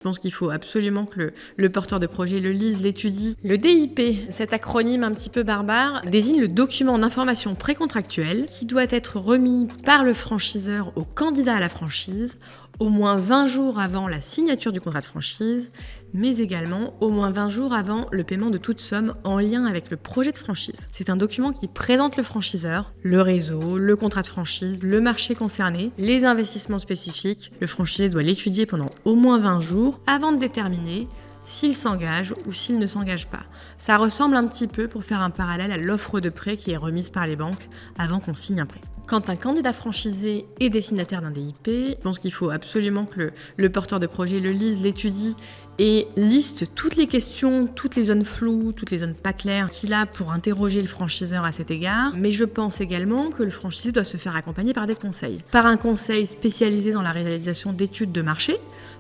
Je pense qu'il faut absolument que le porteur de projet le lise, l'étudie. Le DIP, cet acronyme un petit peu barbare, désigne le document d'information précontractuelle qui doit être remis par le franchiseur au candidat à la franchise au moins 20 jours avant la signature du contrat de franchise, mais également au moins 20 jours avant le paiement de toute somme en lien avec le projet de franchise. C'est un document qui présente le franchiseur, le réseau, le contrat de franchise, le marché concerné, les investissements spécifiques. Le franchisé doit l'étudier pendant au moins 20 jours avant de déterminer s'il s'engage ou s'il ne s'engage pas. Ça ressemble un petit peu, pour faire un parallèle, à l'offre de prêt qui est remise par les banques avant qu'on signe un prêt. Quand un candidat franchisé est destinataire d'un DIP, je pense qu'il faut absolument que le porteur de projet le lise, l'étudie et liste toutes les questions, toutes les zones floues, toutes les zones pas claires qu'il a pour interroger le franchiseur à cet égard. Mais je pense également que le franchisé doit se faire accompagner par des conseils. Par un conseil spécialisé dans la réalisation d'études de marché,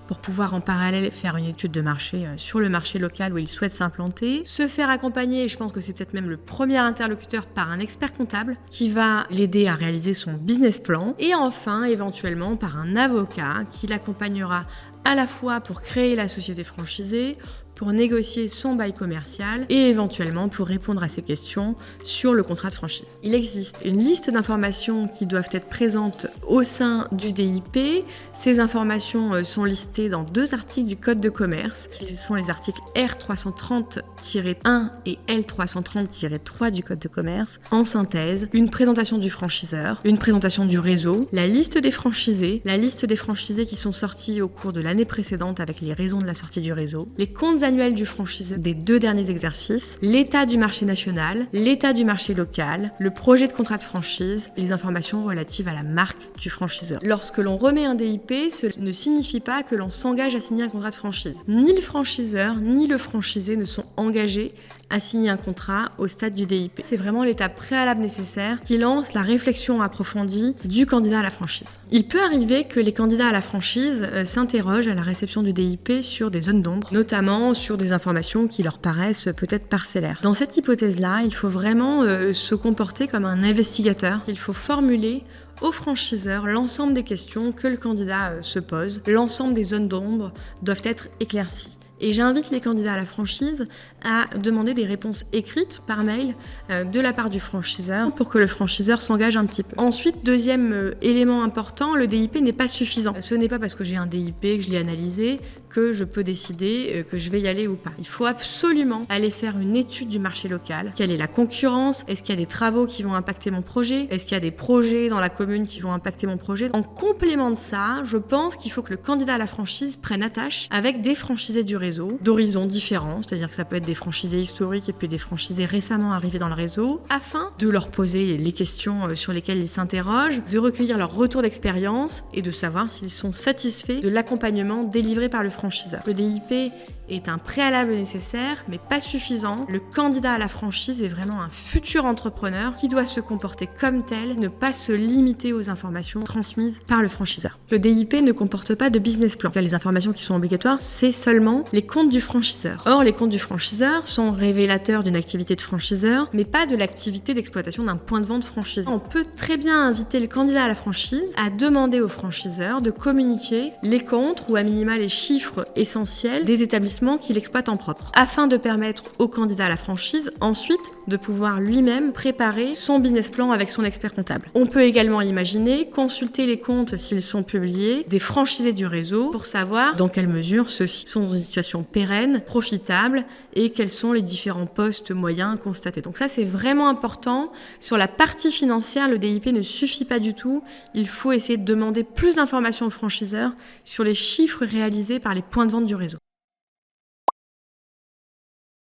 pour pouvoir en parallèle faire une étude de marché sur le marché local où il souhaite s'implanter, se faire accompagner, et je pense que c'est peut-être même le premier interlocuteur, par un expert comptable qui va l'aider à réaliser son business plan, et enfin éventuellement par un avocat qui l'accompagnera à la fois pour créer la société franchisée, pour négocier son bail commercial et éventuellement pour répondre à ses questions sur le contrat de franchise. Il existe une liste d'informations qui doivent être présentes au sein du DIP. Ces informations sont listées dans 2 articles du Code de commerce, qui sont les articles R330-1 et L330-3 du Code de commerce. En synthèse, une présentation du franchiseur, une présentation du réseau, la liste des franchisés qui sont sortis au cours de l'année précédente avec les raisons de la sortie du réseau, les comptes annuel du franchiseur des 2 derniers exercices, l'état du marché national, l'état du marché local, le projet de contrat de franchise, les informations relatives à la marque du franchiseur. Lorsque l'on remet un DIP, cela ne signifie pas que l'on s'engage à signer un contrat de franchise. Ni le franchiseur, ni le franchisé ne sont engagés à signer un contrat au stade du DIP. C'est vraiment l'étape préalable nécessaire qui lance la réflexion approfondie du candidat à la franchise. Il peut arriver que les candidats à la franchise s'interrogent à la réception du DIP sur des zones d'ombre, notamment sur des informations qui leur paraissent peut-être parcellaires. Dans cette hypothèse-là, il faut vraiment se comporter comme un investigateur. Il faut formuler au franchiseur l'ensemble des questions que le candidat se pose. L'ensemble des zones d'ombre doivent être éclaircies. Et j'invite les candidats à la franchise à demander des réponses écrites par mail de la part du franchiseur pour que le franchiseur s'engage un petit peu. Ensuite, deuxième élément important, le DIP n'est pas suffisant. Ce n'est pas parce que j'ai un DIP, que je l'ai analysé, que je peux décider que je vais y aller ou pas. Il faut absolument aller faire une étude du marché local. Quelle est la concurrence? Est-ce qu'il y a des travaux qui vont impacter mon projet? Est-ce qu'il y a des projets dans la commune qui vont impacter mon projet? En complément de ça, je pense qu'il faut que le candidat à la franchise prenne attache avec des franchisés du réseau, d'horizons différents, c'est-à-dire que ça peut être des franchisés historiques et puis des franchisés récemment arrivés dans le réseau, afin de leur poser les questions sur lesquelles ils s'interrogent, de recueillir leur retour d'expérience et de savoir s'ils sont satisfaits de l'accompagnement délivré par le franchiseur. Le DIP est un préalable nécessaire, mais pas suffisant. Le candidat à la franchise est vraiment un futur entrepreneur qui doit se comporter comme tel, ne pas se limiter aux informations transmises par le franchiseur. Le DIP ne comporte pas de business plan. Les informations qui sont obligatoires, c'est seulement les comptes du franchiseur. Or, les comptes du franchiseur sont révélateurs d'une activité de franchiseur, mais pas de l'activité d'exploitation d'un point de vente franchisé. On peut très bien inviter le candidat à la franchise à demander au franchiseur de communiquer les comptes ou à minima les chiffres essentiels des établissements qu'il exploite en propre, afin de permettre au candidat à la franchise ensuite de pouvoir lui-même préparer son business plan avec son expert comptable. On peut également imaginer consulter les comptes s'ils sont publiés des franchisés du réseau pour savoir dans quelle mesure ceux-ci sont dans une situation pérenne, profitable et quels sont les différents postes moyens constatés. Donc ça, c'est vraiment important. Sur la partie financière, le DIP ne suffit pas du tout. Il faut essayer de demander plus d'informations aux franchiseurs sur les chiffres réalisés par les points de vente du réseau.